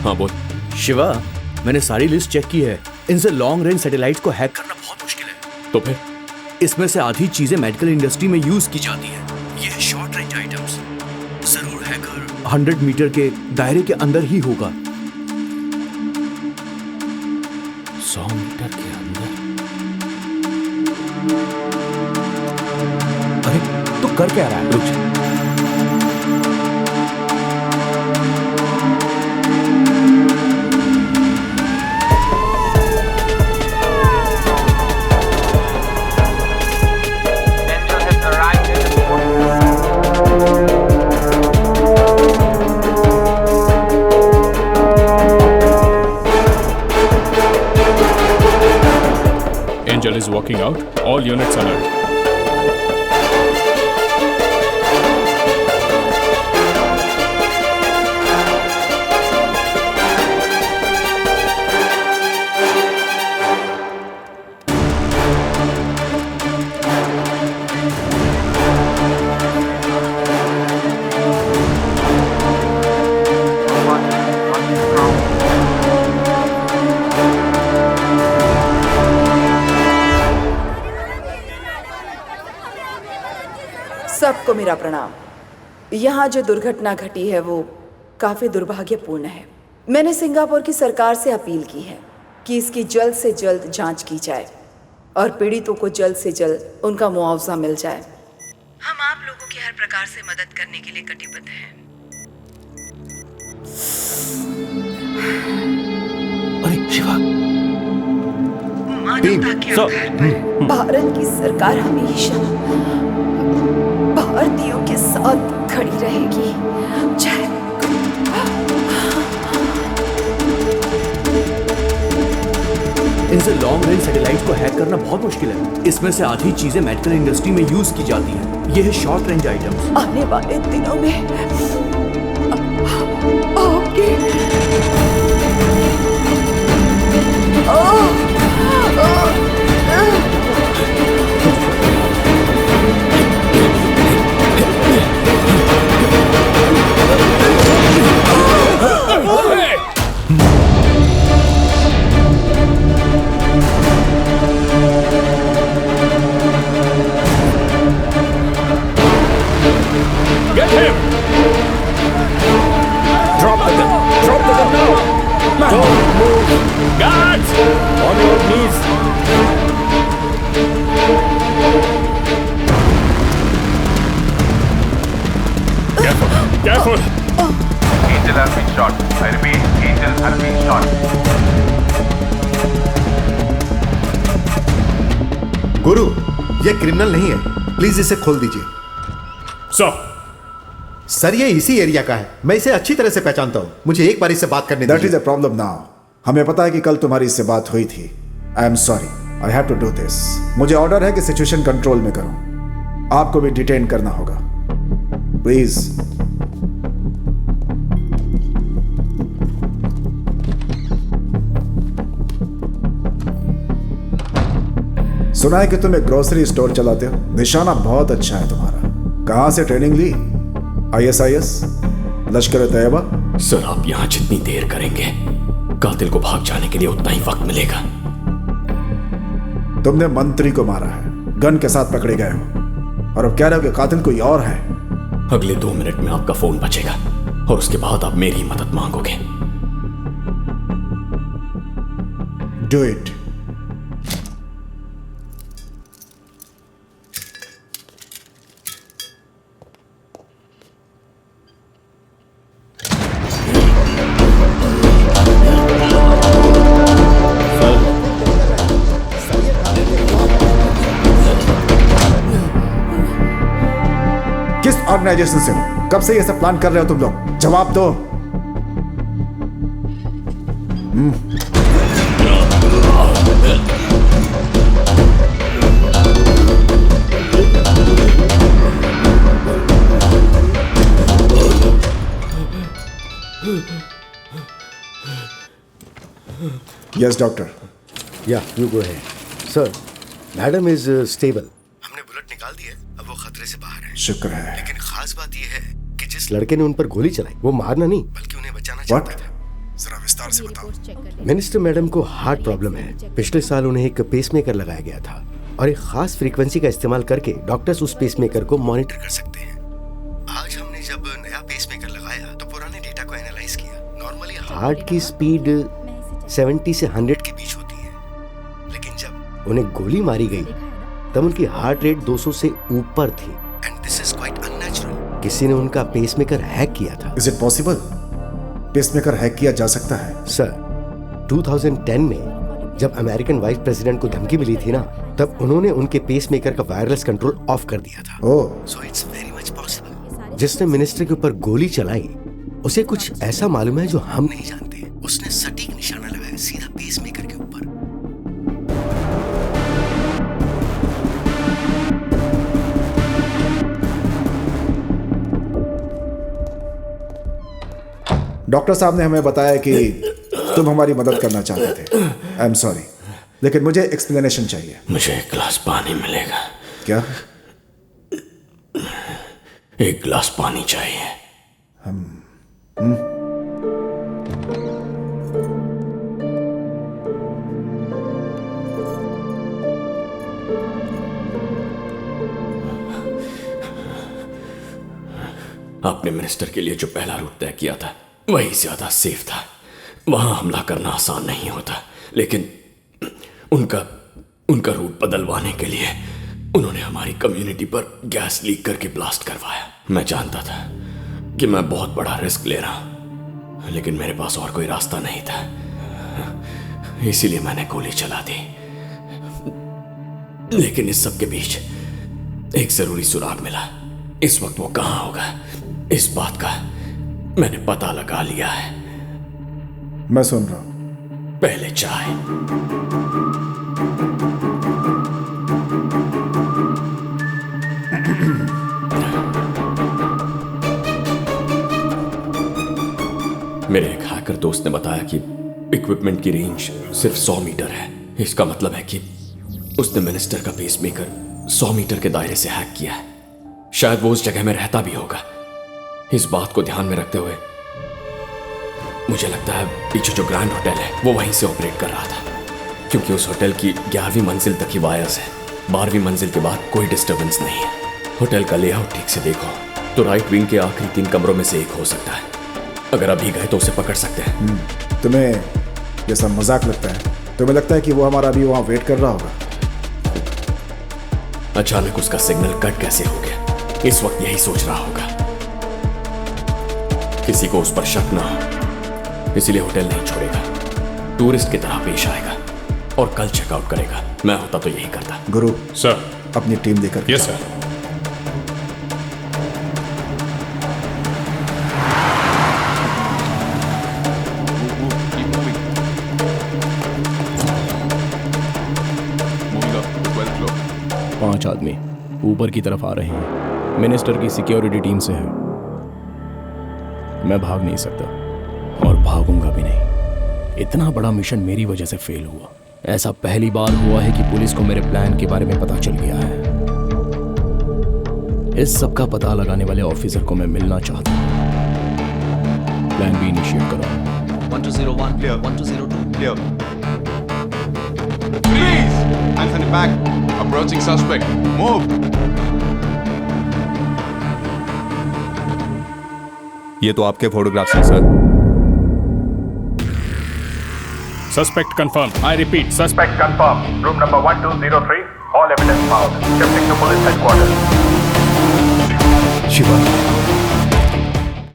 हाँ बोल। शिवा, मैंने सारी लिस्ट चेक की है। इनसे लॉन्ग रेंज सैटेलाइट को हैक करना बहुत मुश्किल है। तो फिर इसमें से आधी चीजें मेडिकल इंडस्ट्री में यूज की जाती है। ये शॉर्ट रेंज आइटम्स जरूर हैकर 100 मीटर के दायरे के अंदर ही होगा। 100 मीटर के अंदर? अरे तो कर क्या रहा है? रुक जा। Angel is walking out. All units alert. सबको मेरा प्रणाम। यहाँ जो दुर्घटना घटी है वो काफी दुर्भाग्यपूर्ण है। मैंने सिंगापुर की सरकार से अपील की है कि इसकी जल्द से जल्द जांच की जाए और पीड़ितों को जल्द से जल्द उनका मुआवजा मिल जाए। हम आप लोगों की हर प्रकार से मदद करने के लिए कटिबद्ध हैं। अरे शिवा, मानवता के आधार पर भारत की सरकार हमेशा भारतीयों के साथ खड़ी रहेगी। जय। इनसे लॉन्ग रेंज सैटेलाइट को हैक करना बहुत मुश्किल है। इसमें से आधी चीजें मेडिकल इंडस्ट्री में यूज की जाती हैं। ये है शॉर्ट रेंज आइटम्स। आने वाले दिनों में आपके Get him! Drop the gun! Drop the gun now! Man. Don't move! Guards! On your knees! Careful! Careful! Angel has been shot. I repeat, Angel has been shot. गुरु, ये criminal नहीं है। Please इसे खोल दीजिए। सर ये इसी area का है। मैं इसे अच्छी तरह से पहचानता हूँ। मुझे एक बार इससे बात करने दीजिए। That is a problem now. हमें पता है कि कल तुम्हारी इससे बात हुई थी। I am sorry, I have to do this. मुझे ऑर्डर है कि सिचुएशन कंट्रोल में करो। आपको भी डिटेन करना होगा। प्लीज। सुना है कि तुम एक ग्रोसरी स्टोर चलाते हो। निशाना बहुत अच्छा है तुम्हारा। कहां से ट्रेनिंग ली? ISIS? लश्कर तैयबा? सर आप यहाँ जितनी देर करेंगे कातिल को भाग जाने के लिए उतना ही वक्त मिलेगा। तुमने मंत्री को मारा है, गन के साथ पकड़े गए हो और अब कह रहे हो कि कातिल कोई और है। अगले 2 मिनट में आपका फोन बचेगा और उसके बाद आप मेरी मदद मांगोगे। Do it. किस ऑर्गेनाइजेशन से हो? कब से ये सब प्लान कर रहे हो तुम लोग? जवाब दो। Yes doctor. Yeah, you go ahead. Sir, madam is stable. हमने बुलेट निकाल दी है। अब वो खतरे से बाहर है। शुक्र है। लेकिन खास बात ये है कि जिस लड़के ने उन पर गोली चलाई वो मारना नहीं बल्कि उन्हें बचाना What? चाहता था। जरा विस्तार से बताओ। मिनिस्टर मैडम को हार्ट प्रॉब्लम है। पिछले साल उन्हें एक पेसमेकर लगाया गया था और एक खास फ्रीक्वेंसी का इस्तेमाल करके डॉक्टर्स उस पेसमेकर को मॉनिटर कर सकते हैं। आज हमने जब नया पेसमेकर लगाया तो पुराने डेटा को एनालाइज किया। नॉर्मली हार्ट की स्पीड 70 से 100 के बीच होती है, लेकिन जब उन्हें गोली मारी गई तब उनकी हार्ट रेट 200 से ऊपर थी। And this is quite unnatural. किसी ने उनका पेसमेकर हैक किया था। Is it possible? Pacemaker hack किया जा सकता है? सर, 2010 में जब अमेरिकन वाइस प्रेसिडेंट को धमकी मिली थी ना, तब उन्होंने उनके पेसमेकर का वायरलेस कंट्रोल ऑफ कर दिया था। Oh, so it's very much possible. जिसने मिनिस्टर के ऊपर गोली चलाई उसे कुछ ऐसा मालूम है जो हम नहीं जानते। उसने सटीक निशाना लगाया सीधा पेसमेकर के ऊपर। डॉक्टर साहब ने हमें बताया कि तुम हमारी मदद करना चाहते थे। आई एम सॉरी, लेकिन मुझे एक्सप्लेनेशन चाहिए। मुझे एक गिलास पानी मिलेगा? क्या? एक गिलास पानी चाहिए। आपने मिनिस्टर के लिए जो पहला रूट तय किया था वही ज्यादा सेफ था। वहां हमला करना आसान नहीं होता, लेकिन उनका रूट बदलवाने के लिए उन्होंने हमारी कम्युनिटी पर गैस लीक करके ब्लास्ट करवाया। मैं जानता था कि मैं बहुत बड़ा रिस्क ले रहा हूं, लेकिन मेरे पास और कोई रास्ता नहीं था, इसीलिए मैंने गोली चला दी। लेकिन इस सब के बीच एक जरूरी सुराग मिला। इस वक्त वो कहां होगा, इस बात का मैंने पता लगा लिया है। मैं सुन रहा हूं। पहले चाय। मेरे एक हैकर दोस्त ने बताया कि इक्विपमेंट की रेंज सिर्फ 100 मीटर है। इसका मतलब है कि उसने मिनिस्टर का पेसमेकर 100 मीटर के दायरे से हैक किया है। शायद वो उस जगह में रहता भी होगा। इस बात को ध्यान में रखते हुए मुझे लगता है पीछे जो ग्रैंड होटल है वो वहीं से ऑपरेट कर रहा था, क्योंकि उस होटल की 11वीं मंजिल तक ही वायर्स है। 12वीं मंजिल के बाद कोई डिस्टर्बेंस नहीं है। होटल का लेआउट ठीक से देखो तो राइट विंग के आखिरी 3 कमरों में से एक हो सकता है। अगर अभी गए तो उसे पकड़ सकते हैं। तुम्हें यह सब मजाक लगता है? तुम्हें लगता है कि वो हमारा अभी वहां वेट कर रहा होगा? अचानक उसका सिग्नल कट कैसे हो गया, इस वक्त यही सोच रहा होगा। किसी को उस पर शक ना हो, इसलिए होटल नहीं छोड़ेगा। टूरिस्ट की तरह पेश आएगा और कल चेकआउट करेगा। मैं होता तो यही करता। गुरु सर। अपनी टीम देकर। Yes sir. पांच आदमी ऊपर की तरफ आ रहे हैं। मिनिस्टर की सिक्योरिटी टीम से है। मैं भाग नहीं सकता और भागूंगा भी नहीं। इतना बड़ा मिशन मेरी वजह से फेल हुआ। ऐसा पहली बार हुआ है कि पुलिस को मेरे प्लान के बारे में पता चल गया है। इस सब का पता लगाने वाले ऑफिसर को मैं मिलना चाहता हूं। प्लान बी इनिशिएट करो। 1201 clear. 1202 clear. Please! Anthony back. Approaching suspect. Move! ये तो आपके फोटोग्राफ्स हैं sir. Suspect confirmed. I repeat, Suspect confirmed. Room number 1203. All evidence found. Shifting to police headquarters. Shiva,